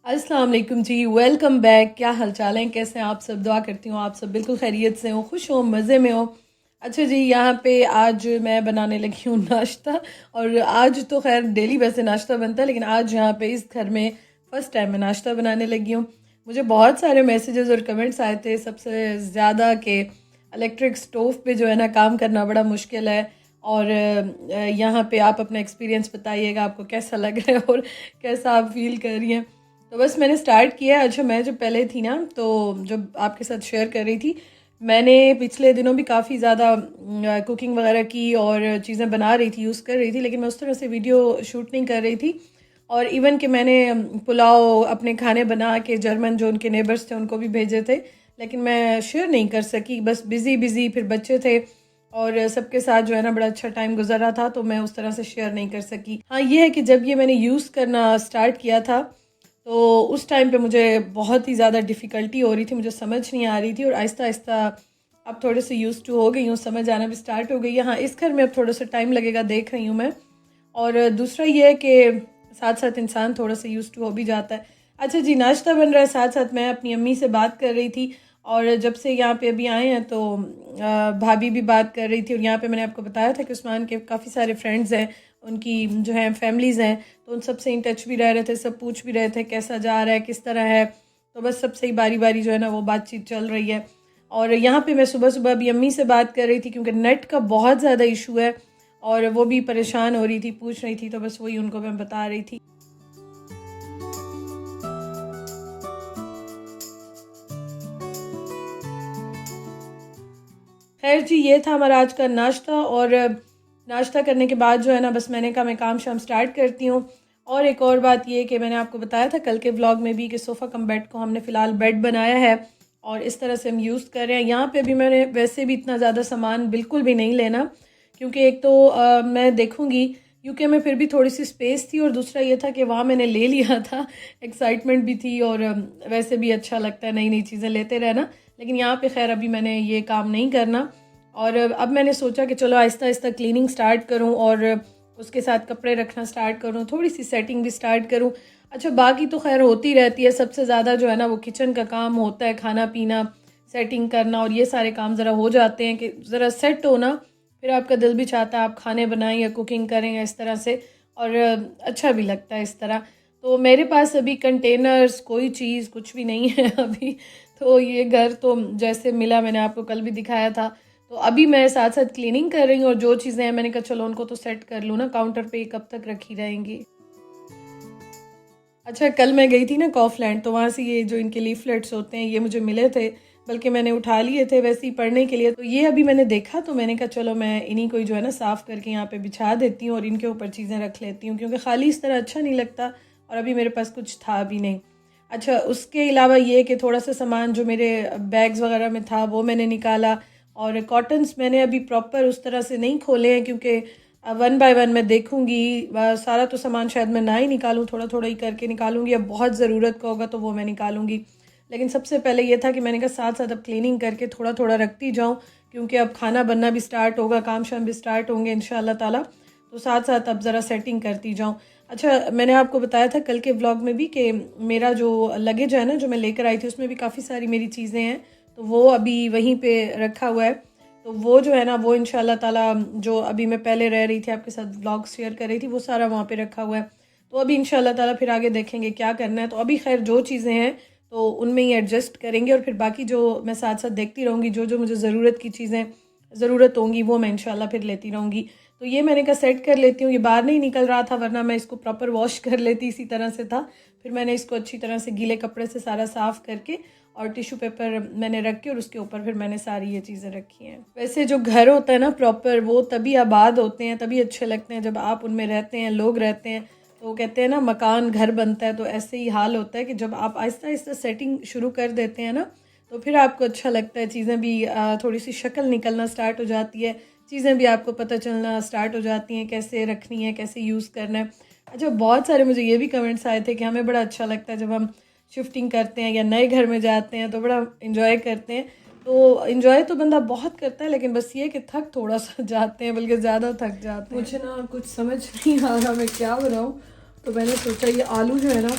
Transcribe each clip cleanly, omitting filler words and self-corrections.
अस्सलाम वालेकुम जी, welcome back. क्या हाल चाल है, कैसे हैं आप सब? दुआ करती हूँ आप सब बिल्कुल खैरियत से हो, खुश हो, मज़े में हो। अच्छा जी, यहाँ पे आज मैं बनाने लगी हूँ नाश्ता। और आज तो खैर डेली वैसे नाश्ता बनता है, लेकिन आज यहाँ पे इस घर में फ़र्स्ट टाइम मैं नाश्ता बनाने लगी हूँ। मुझे बहुत सारे मैसेजेस और कमेंट्स आए थे सबसे ज़्यादा कि इलेक्ट्रिक स्टोव पे जो है ना काम करना बड़ा मुश्किल है। और यहाँ पे आप अपना एक्सपीरियंस बताइएगा, आपको कैसा लग रहा है और कैसा आप फील कर रही हैं। तो बस मैंने स्टार्ट किया। अच्छा, मैं जब पहले थी ना, तो जब आपके साथ शेयर कर रही थी, मैंने पिछले दिनों भी काफ़ी ज़्यादा कुकिंग वगैरह की और चीज़ें बना रही थी, यूज़ कर रही थी, लेकिन मैं उस तरह से वीडियो शूट नहीं कर रही थी। और इवन कि मैंने पुलाव अपने खाने बना के जर्मन जो उनके नेबर्स थे उनको भी भेजे थे, लेकिन मैं शेयर नहीं कर सकी। बस बिज़ी बिज़ी, फिर बच्चे थे और सबके साथ जो है ना बड़ा अच्छा टाइम गुजरा था, तो मैं उस तरह से शेयर नहीं कर सकी। हाँ, ये है कि जब ये मैंने यूज़ करना स्टार्ट किया था, तो उस टाइम पे मुझे बहुत ही ज़्यादा डिफ़िकल्टी हो रही थी, मुझे समझ नहीं आ रही थी। और आहिस्ता आहिस्ता अब थोड़े से यूज़ टू हो गई हूँ, समझ आना भी स्टार्ट हो गई है। हाँ, इस घर में अब थोड़ा सा टाइम लगेगा, देख रही हूँ मैं। और दूसरा ये है कि साथ साथ इंसान थोड़ा सा यूज़ टू हो भी जाता है। अच्छा जी, नाश्ता बन रहा है, साथ साथ मैं अपनी अम्मी से बात कर रही थी। और जब से यहाँ पे अभी आए हैं तो भाभी भी बात कर रही थी। और यहाँ पे मैंने आपको बताया था कि उस्मान के काफ़ी सारे फ्रेंड्स हैं, उनकी जो है फैमिलीज़ हैं, तो उन सब से इन टच भी रह रहे थे, सब पूछ भी रहे थे कैसा जा रहा है, किस तरह है। तो बस सबसे ही बारी बारी जो है ना वो बातचीत चल रही है। और यहाँ पे मैं सुबह सुबह अभी अम्मी से बात कर रही थी, क्योंकि नेट का बहुत ज़्यादा इशू है और वो भी परेशान हो रही थी, पूछ रही थी, तो बस वही उनको मैं बता रही थी। खैर जी, ये था हमारा आज का नाश्ता। और नाश्ता करने के बाद जो है ना बस मैंने कहा मैं काम शाम स्टार्ट करती हूँ। और एक और बात ये कि मैंने आपको बताया था कल के व्लॉग में भी कि सोफ़ा कम बेड को हमने फ़िलहाल बेड बनाया है और इस तरह से हम यूज़ कर रहे हैं। यहाँ पे भी मैंने वैसे भी इतना ज़्यादा सामान बिल्कुल भी नहीं लेना, क्योंकि एक तो मैं देखूँगी यूके में फिर भी थोड़ी सी स्पेस थी, और दूसरा ये था कि वहाँ मैंने ले लिया था, एक्साइटमेंट भी थी और वैसे भी अच्छा लगता है नई नई चीज़ें लेते रहना। लेकिन यहाँ पे खैर अभी मैंने ये काम नहीं करना। और अब मैंने सोचा कि चलो आहिस्ता आहिस्ता क्लीनिंग स्टार्ट करूं और उसके साथ कपड़े रखना स्टार्ट करूं, थोड़ी सी सेटिंग भी स्टार्ट करूं। अच्छा, बाकी तो खैर होती रहती है, सबसे ज़्यादा जो है ना वो किचन का काम होता है, खाना पीना सेटिंग करना, और ये सारे काम ज़रा हो जाते हैं कि ज़रा सेट हो ना, फिर आपका दिल भी चाहता है आप खाने बनाएं या कुकिंग करें या इस तरह से, और अच्छा भी लगता है इस तरह। तो मेरे पास अभी कंटेनर्स कोई चीज़ कुछ भी नहीं है अभी। तो ये घर तो जैसे मिला, मैंने आपको कल भी दिखाया था। तो अभी मैं साथ साथ क्लीनिंग कर रही हूँ, और जो चीज़ें हैं मैंने कहा चलो उनको तो सेट कर लूँ ना, काउंटर पे कब तक रखी रहेंगी। अच्छा, कल मैं गई थी ना कॉफलैंड, तो वहाँ से ये जो इनके लीफलेट्स होते हैं ये मुझे मिले थे, बल्कि मैंने उठा लिए थे वैसे ही पढ़ने के लिए। तो ये अभी मैंने देखा, तो मैंने कहा चलो मैं इन्हीं को जो है ना साफ़ करके यहाँ पे बिछा देती हूँ और इनके ऊपर चीज़ें रख लेती हूँ, क्योंकि खाली इस तरह अच्छा नहीं लगता, और अभी मेरे पास कुछ था भी नहीं। अच्छा, उसके अलावा ये कि थोड़ा सा सामान जो मेरे बैग्स वगैरह में था वो मैंने निकाला। और कॉटन्स मैंने अभी प्रॉपर उस तरह से नहीं खोले हैं, क्योंकि वन बाय वन मैं देखूंगी। सारा तो सामान शायद मैं ना ही निकालूं, थोड़ा थोड़ा ही करके निकालूंगी, अब बहुत ज़रूरत का होगा तो वो मैं निकालूंगी। लेकिन सबसे पहले ये था कि मैंने कहा साथ साथ अब क्लीनिंग करके थोड़ा थोड़ा रखती जाऊं, क्योंकि अब खाना बनना भी स्टार्ट होगा, काम शाम भी स्टार्ट होंगे इंशाल्लाह ताला, तो साथ साथ अब ज़रा सेटिंग करती जाऊँ। अच्छा, मैंने आपको बताया था कल के व्लॉग में भी कि मेरा जो लगेज है ना जो मैं लेकर आई थी, उसमें भी काफ़ी सारी मेरी चीज़ें हैं, तो वो अभी वहीं पे रखा हुआ है। तो वो जो है ना वो इंशाल्लाह ताला, जो अभी मैं पहले रह रही थी आपके साथ व्लॉग शेयर कर रही थी, वो सारा वहाँ पे रखा हुआ है। तो अभी इंशाल्लाह ताला फिर आगे देखेंगे क्या करना है। तो अभी खैर जो चीज़ें हैं तो उनमें ही एडजस्ट करेंगे, और फिर बाकी जो मैं साथ साथ देखती रहूँगी, जो जो मुझे ज़रूरत की चीज़ें ज़रूरत होंगी वो मैं इंशाल्लाह फिर लेती रहूँगी। तो ये मैंने कहा सेट कर लेती हूँ, ये बाहर नहीं निकल रहा था, वरना मैं इसको प्रॉपर वॉश कर लेती, इसी तरह से था। फिर मैंने इसको अच्छी तरह से गीले कपड़े से सारा साफ़ करके और टिश्यू पेपर मैंने रख के, और उसके ऊपर फिर मैंने सारी ये चीज़ें रखी हैं। वैसे जो घर होता है ना प्रॉपर, वो तभी आबाद होते हैं, तभी अच्छे लगते हैं जब आप उनमें रहते हैं, लोग रहते हैं। तो कहते हैं ना मकान घर बनता है, तो ऐसे ही हाल होता है कि जब आप आहिस्ता आहिस्ता सेटिंग शुरू कर देते हैं ना, तो फिर आपको अच्छा लगता है, चीज़ें भी थोड़ी सी शक्ल निकलना स्टार्ट हो जाती है, चीज़ें भी आपको पता चलना स्टार्ट हो जाती हैं कैसे रखनी है, कैसे यूज़ करना है। अच्छा, बहुत सारे मुझे ये भी कमेंट्स आए थे कि हमें बड़ा अच्छा लगता है जब हम शिफ्टिंग करते हैं या नए घर में जाते हैं, तो बड़ा इन्जॉय करते हैं। तो इन्जॉय तो बंदा बहुत करता है, लेकिन बस ये कि थक थोड़ा सा जाते हैं, बल्कि ज़्यादा थक जाते हैं। मुझे ना कुछ समझ नहीं आ रहा मैं क्या बनाऊँ, तो मैंने सोचा ये आलू जो है ना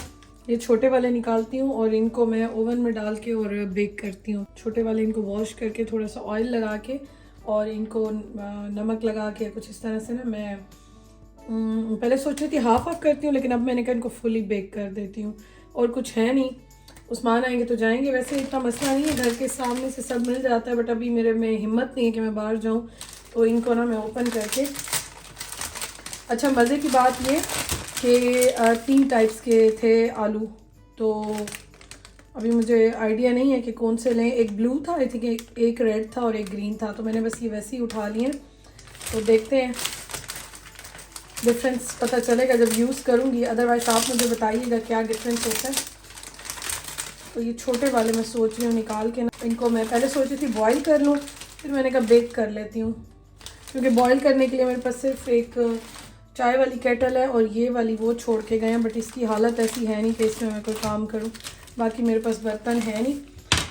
ये छोटे वाले निकालती हूँ और इनको मैं ओवन में डाल के और बेक करती हूँ। छोटे वाले इनको वॉश करके थोड़ा सा ऑयल लगा के और इनको नमक लगा के कुछ इस तरह से ना मैं पहले सोच रही थी हाफ करती हूँ, लेकिन अब मैंने कहा इनको फुली बेक कर देती हूँ। और कुछ है नहीं, उस्मान आएंगे तो जाएंगे। वैसे इतना मसला नहीं है, घर के सामने से सब मिल जाता है, बट अभी मेरे में हिम्मत नहीं है कि मैं बाहर जाऊँ। तो इनको ना मैं ओपन करके, अच्छा मज़े की बात ये कि 3 टाइप्स के थे आलू, तो अभी मुझे आइडिया नहीं है कि कौन से लें। एक ब्लू था, आई थिंक एक रेड था और एक ग्रीन था, तो मैंने बस ये वैसे ही उठा लिए। तो देखते हैं, डिफरेंस पता चलेगा जब यूज़ करूँगी, अदरवाइज़ आप मुझे बताइएगा क्या डिफरेंस होता है। तो ये छोटे वाले मैं सोच रही हूँ निकाल के ना, इनको मैं पहले सोची थी बॉईल कर लूँ, फिर मैंने कहा बेक कर लेती हूँ, क्योंकि बॉईल करने के लिए मेरे पास सिर्फ एक चाय वाली केटल है और ये वाली वो छोड़ के गए हैं, बट इसकी हालत ऐसी है नहीं कि इसमें मैं कोई काम करूँ। बाकी मेरे पास बर्तन है नहीं,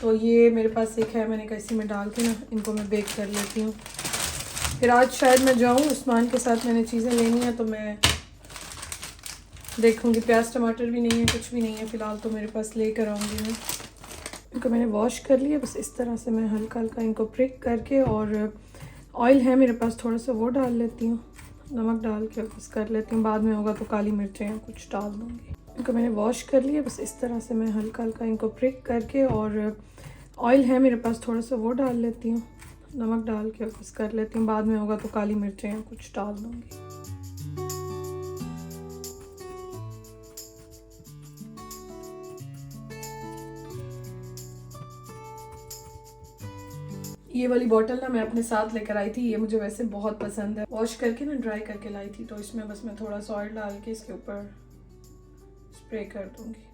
तो ये मेरे पास एक है, मैंने कहा इसी में डाल के ना इनको मैं बेक कर लेती हूँ। फिर आज शायद मैं जाऊँ उस्मान के साथ, मैंने चीज़ें लेनी है तो मैं देखूँगी। प्याज टमाटर भी नहीं है, कुछ भी नहीं है फ़िलहाल, तो मेरे पास लेकर आऊँगी मैं। इनको मैंने वॉश कर लिया, बस इस तरह से मैं हल्का हल्का इनको प्रिक करके, और ऑयल है मेरे पास थोड़ा सा, वो डाल लेती हूँ, नमक डाल के बस कर लेती हूँ। बाद में होगा तो काली मिर्चें या कुछ डाल दूँगी। इनको मैंने वॉश कर लिया, बस इस तरह से मैं हल्का हल्का इनको प्रिक करके, और ऑयल है मेरे पास थोड़ा सा, वो डाल लेती हूँ, नमक डाल के बस कर लेती हूँ। बाद में होगा तो काली मिर्चें या कुछ डाल दूँगी। ये वाली बॉटल ना मैं अपने साथ लेकर आई थी, ये मुझे वैसे बहुत पसंद है। वॉश करके ना ड्राई करके लाई थी, तो इसमें बस मैं थोड़ा सा ऑयल डाल के इसके ऊपर स्प्रे कर दूंगी।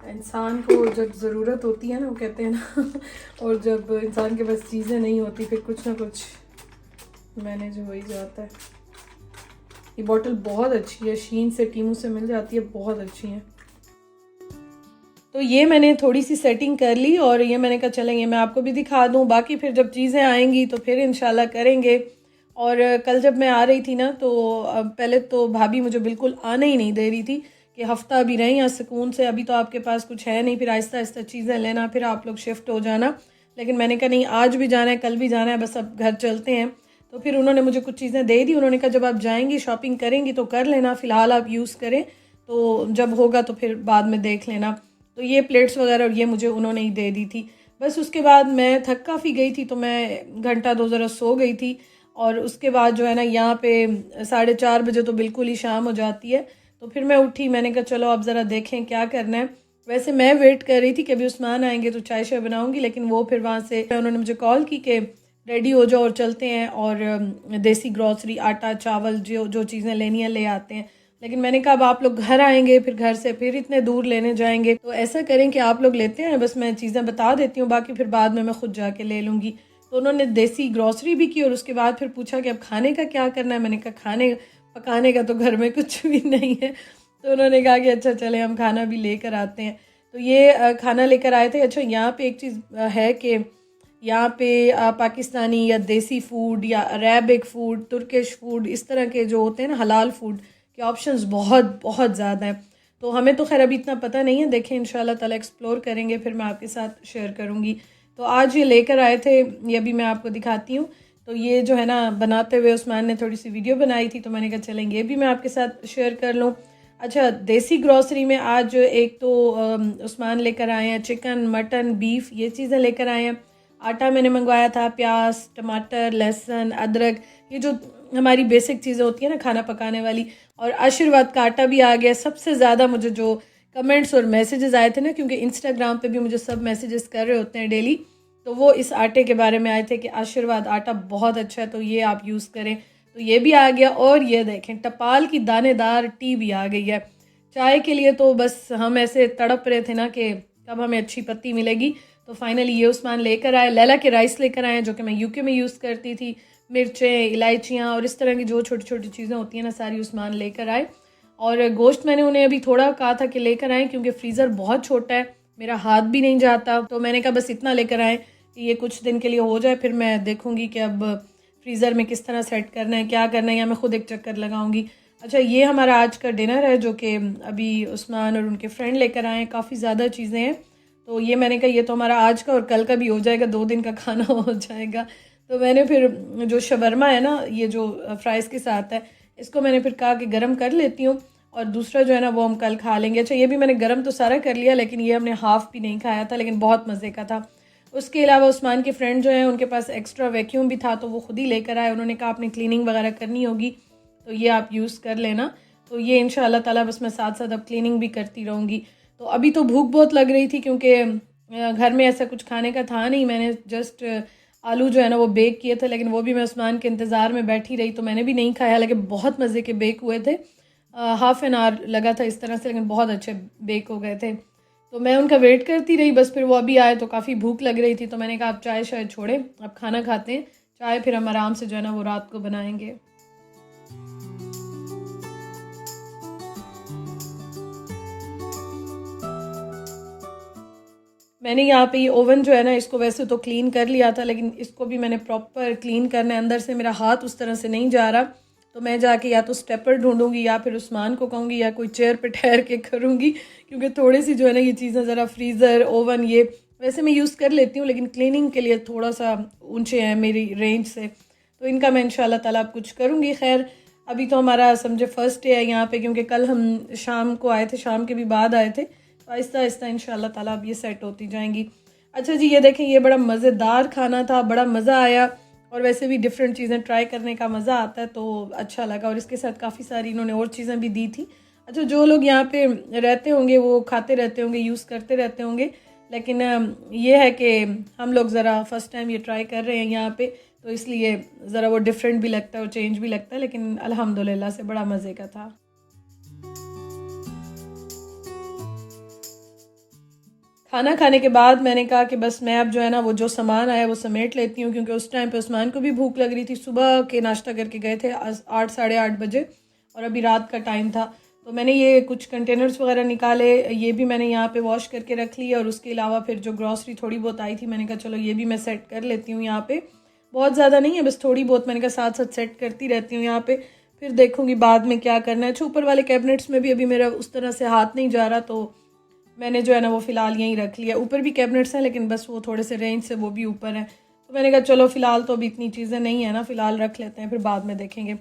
इंसान को जब ज़रूरत होती है ना, वो कहते हैं ना और जब इंसान के पास चीज़ें नहीं होती फिर कुछ ना कुछ मैनेज हो ही जाता है। ये बॉटल बहुत अच्छी है, शीन से टीमू से मिल जाती है, बहुत अच्छी है। तो ये मैंने थोड़ी सी सेटिंग कर ली और ये मैंने कहा चलेंगे मैं आपको भी दिखा दूँ, बाकी फिर जब चीज़ें आएंगी तो फिर इंशाल्लाह करेंगे। और कल जब मैं आ रही थी ना, तो पहले तो भाभी मुझे बिल्कुल आने ही नहीं दे रही थी कि हफ़्ता अभी रहें या सुकून से, अभी तो आपके पास कुछ है नहीं, फिर आहिस्ता आहिस्ता चीज़ें लेना, फिर आप लोग शिफ्ट हो जाना। लेकिन मैंने कहा नहीं, आज भी जाना है, कल भी जाना है, बस अब घर चलते हैं। तो फिर उन्होंने मुझे कुछ चीज़ें दे दी, उन्होंने कहा जब आप जाएंगी शॉपिंग करेंगी तो कर लेना, फ़िलहाल आप यूज़ करें, तो जब होगा तो फिर बाद में देख लेना। तो ये प्लेट्स वगैरह और ये मुझे उन्होंने ही दे दी थी। बस उसके बाद मैं थक काफ़ी गई थी, तो मैं घंटा 2 ज़रा सो गई थी। और उसके बाद जो है ना, यहाँ पे 4:30 बजे तो बिल्कुल ही शाम हो जाती है। तो फिर मैं उठी, मैंने कहा चलो अब ज़रा देखें क्या करना है। वैसे मैं वेट कर रही थी कि अभी उस्मान आएंगे तो चाय शाय बनाऊंगी, लेकिन वो फिर वहाँ से उन्होंने मुझे कॉल की कि रेडी हो जाओ और चलते हैं, और देसी ग्रॉसरी, आटा चावल जो जो चीज़ें लेनी है ले आते हैं। लेकिन मैंने कहा अब आप लोग घर आएंगे, फिर घर से फिर इतने दूर लेने जाएंगे, तो ऐसा करें कि आप लोग लेते हैं, बस मैं चीज़ें बता देती हूँ, बाकी फिर बाद में मैं खुद जाके ले लूँगी। तो उन्होंने देसी ग्रॉसरी भी की और उसके बाद फिर पूछा कि अब खाने का क्या करना है। मैंने कहा खाने पकाने का तो घर में कुछ भी नहीं है। तो उन्होंने कहा कि अच्छा चले हम खाना भी लेकर आते हैं। तो ये खाना लेकर आए थे। अच्छा, यहाँ पे एक चीज़ है कि यहाँ पे पाकिस्तानी या देसी फूड या अरेबिक फूड, तुर्किश फूड, इस तरह के जो होते हैं ना हलाल फूड के ऑप्शंस बहुत बहुत ज़्यादा हैं। तो हमें तो खैर अभी इतना पता नहीं है, देखें इंशाल्लाह ताला एक्सप्लोर करेंगे, फिर मैं आपके साथ शेयर करूँगी। तो आज ये लेकर आए थे, ये भी मैं आपको दिखाती हूँ। तो ये जो है ना, बनाते हुए उस्मान ने थोड़ी सी वीडियो बनाई थी, तो मैंने कहा चलेंगे ये भी मैं आपके साथ शेयर कर लूँ। अच्छा, देसी ग्रॉसरी में आज एक तो उस्मान लेकर आए हैं चिकन, मटन, बीफ, ये चीज़ें लेकर आए हैं। आटा मैंने मंगवाया था, प्याज, टमाटर, लहसुन, अदरक, ये जो हमारी बेसिक चीज़ें होती हैं ना खाना पकाने वाली। और आशीर्वाद का आटा भी आ गया। सबसे ज़्यादा मुझे जो कमेंट्स और मैसेजेस आए थे ना, क्योंकि इंस्टाग्राम पे भी मुझे सब मैसेजेस कर रहे होते हैं डेली, तो वो इस आटे के बारे में आए थे कि आशीर्वाद आटा बहुत अच्छा है, तो ये आप यूज़ करें। तो ये भी आ गया। और ये देखें, टपाल की दानेदार टी भी आ गई है। चाय के लिए तो बस हम ऐसे तड़प रहे थे ना कि कब हमें अच्छी पत्ती मिलेगी। तो फाइनली ये उस्मान लेकर आए। लैला के राइस लेकर आए, जो कि मैं यूके में यूज़ करती थी। मिर्चें, इलायचियाँ और इस तरह की जो छोटी छोटी चीज़ें होती हैं ना, सारी उस्मान लेकर आए। और गोश्त मैंने उन्हें अभी थोड़ा कहा था कि लेकर आएँ, क्योंकि फ्रीज़र बहुत छोटा है, मेरा हाथ भी नहीं जाता। तो मैंने कहा बस इतना लेकर आएँ कि ये कुछ दिन के लिए हो जाए, फिर मैं देखूँगी कि अब फ्रीज़र में किस तरह सेट करना है, क्या करना है, या मैं खुद एक चक्कर लगाऊंगी। अच्छा, ये हमारा आज का डिनर है जो कि अभी उस्मान और उनके फ्रेंड लेकर आए हैं। काफ़ी ज़्यादा चीज़ें हैं, तो ये मैंने कहा ये तो हमारा आज का और कल का भी हो जाएगा, 2 दिन का खाना हो जाएगा। तो मैंने फिर जो शवरमा है ना, ये जो फ्राइज़ के साथ है, इसको मैंने फिर कहा कि गरम कर लेती हूँ और दूसरा जो है ना वो हम कल खा लेंगे। अच्छा, ये भी मैंने गरम तो सारा कर लिया, लेकिन ये हमने हाफ़ भी नहीं खाया था, लेकिन बहुत मज़े का था। उसके अलावा उस्मान के फ्रेंड जो हैं उनके पास एक्स्ट्रा वैक्यूम भी था, तो वो ख़ुद ही लेकर आए। उन्होंने कहा आपने क्लीनिंग वगैरह करनी होगी तो ये आप यूज़ कर लेना। तो ये इंशाअल्लाह ताला बस मैं साथ साथ अब क्लीनिंग भी करती रहूँगी। तो अभी तो भूख बहुत लग रही थी क्योंकि घर में ऐसा कुछ खाने का था नहीं। मैंने जस्ट आलू जो है ना वो बेक किए थे, लेकिन वो भी मैं उस्मान के इंतज़ार में बैठी रही तो मैंने भी नहीं खाया, लेकिन बहुत मज़े के बेक हुए थे। हाफ़ एन आवर लगा था इस तरह से, लेकिन बहुत अच्छे बेक हो गए थे। तो मैं उनका वेट करती रही, बस फिर वो अभी आए तो काफ़ी भूख लग रही थी, तो मैंने कहा आप चाय शायद छोड़ें, अब खाना खाते हैं, चाय फिर हम आराम से जो है ना वो रात को बनाएंगे। मैंने यहाँ पे ये ओवन जो है ना इसको वैसे तो क्लीन कर लिया था, लेकिन इसको भी मैंने प्रॉपर क्लीन करना है। अंदर से मेरा हाथ उस तरह से नहीं जा रहा, तो मैं जाके या तो स्टेपर ढूंढूंगी या फिर उस्मान को कहूँगी या कोई चेयर पे ठहर के करूँगी, क्योंकि थोड़ी सी जो है ना ये चीज़ें ज़रा फ्रीज़र ओवन ये वैसे मैं यूज़ कर लेती हूँ, लेकिन क्लीनिंग के लिए थोड़ा सा ऊँचे हैं मेरी रेंज से, तो इनका मैं इंशाल्लाह ताला अब कुछ करूँगी। खैर अभी तो हमारा समझे फर्स्ट डे है यहाँ पे, क्योंकि कल हम शाम को आए थे, शाम के भी बाद आए थे, तो आहिस्ता आहिस्ता इंशाल्लाह ताला अब ये सेट होती जाएंगी। अच्छा जी, ये देखें, ये बड़ा मज़ेदार खाना था, बड़ा मज़ा आया, और वैसे भी डिफरेंट चीज़ें ट्राई करने का मज़ा आता है तो अच्छा लगा, और इसके साथ काफ़ी सारी इन्होंने और चीज़ें भी दी थी। अच्छा, जो लोग यहाँ पे रहते होंगे वो खाते रहते होंगे, यूज़ करते रहते होंगे, लेकिन ये है कि हम लोग ज़रा फ़र्स्ट टाइम ये ट्राई कर रहे हैं यहाँ पे, तो इसलिए ज़रा वो डिफरेंट भी लगता है और चेंज भी लगता है, लेकिन अल्हम्दुलिल्लाह से बड़ा मज़े का था। खाना खाने के बाद मैंने कहा कि बस मैं अब जो है ना वो जो सामान आया वो समेट लेती हूँ, क्योंकि उस टाइम पे उस्मान को भी भूख लग रही थी। सुबह के नाश्ता करके गए थे 8 साढ़े 8 बजे, और अभी रात का टाइम था, तो मैंने ये कुछ कंटेनर्स वगैरह निकाले, ये भी मैंने यहाँ पे वॉश करके रख लिया, और उसके अलावा फिर जो ग्रॉसरी थोड़ी बहुत आई थी मैंने कहा चलो ये भी मैं सेट कर लेती हूँ यहाँ पे। बहुत ज़्यादा नहीं है, बस थोड़ी बहुत मैंने कहा साथ साथ सेट करती रहती हूँ यहाँ पे, फिर देखूँगी बाद में क्या करना है। अच्छा, ऊपर वाले कैबिनेट्स में भी अभी मेरा उस तरह से हाथ नहीं जा रहा, तो मैंने जो है ना वो फ़िलहाल यहीं रख लिया। ऊपर भी कैबिनेट्स हैं, लेकिन बस वो थोड़े से रेंज से वो भी ऊपर हैं, तो मैंने कहा चलो फ़िलहाल तो अभी इतनी चीज़ें नहीं है ना, फ़िलहाल रख लेते हैं, फिर बाद में देखेंगे।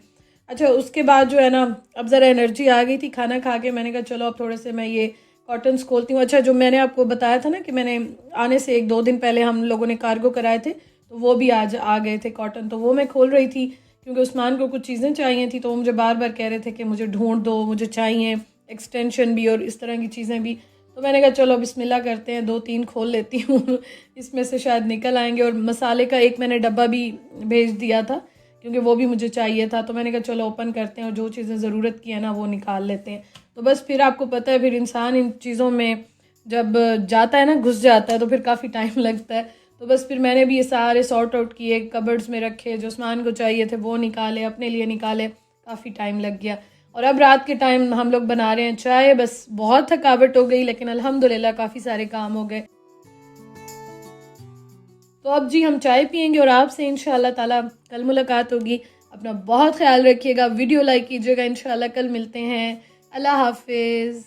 अच्छा, उसके बाद जो है ना अब ज़रा एनर्जी आ गई थी खाना खा के, मैंने कहा चलो अब थोड़े से मैं ये कॉटन्स खोलती हूँ। अच्छा, जो मैंने आपको बताया था ना कि मैंने आने से 1-2 दिन पहले हम लोगों ने कार्गो कराए थे, तो वो भी आज आ गए थे कॉटन, तो वो मैं खोल रही थी, क्योंकि उस्मान को कुछ चीज़ें चाहिए थी, तो वो मुझे बार बार कह रहे थे कि मुझे ढूंढ दो, मुझे चाहिए एक्सटेंशन भी और इस तरह की चीज़ें भी। तो मैंने कहा चलो बिस्मिल्लाह करते हैं, 2-3 खोल लेती हूँ इसमें से शायद निकल आएंगे। और मसाले का एक मैंने डब्बा भी भेज दिया था, क्योंकि वो भी मुझे चाहिए था, तो मैंने कहा चलो ओपन करते हैं और जो चीज़ें ज़रूरत की है ना वो निकाल लेते हैं। तो बस फिर आपको पता है, फिर इंसान इन चीज़ों में जब जाता है ना, घुस जाता है, तो फिर काफ़ी टाइम लगता है। तो बस फिर मैंने भी ये सारे सॉर्ट आउट किए, कबर्ड्स में रखे, जो सामान को चाहिए थे वो निकाले, अपने लिए निकाले, काफ़ी टाइम लग गया। और अब रात के टाइम हम लोग बना रहे हैं चाय, बस बहुत थकावट हो गई, लेकिन अल्हम्दुलिल्लाह काफ़ी सारे काम हो गए। तो अब जी हम चाय पियेंगे और आपसे इंशाअल्लाह ताला कल मुलाकात होगी। अपना बहुत ख्याल रखिएगा, वीडियो लाइक कीजिएगा, इंशाअल्लाह कल मिलते हैं। अल्लाह हाफिज़।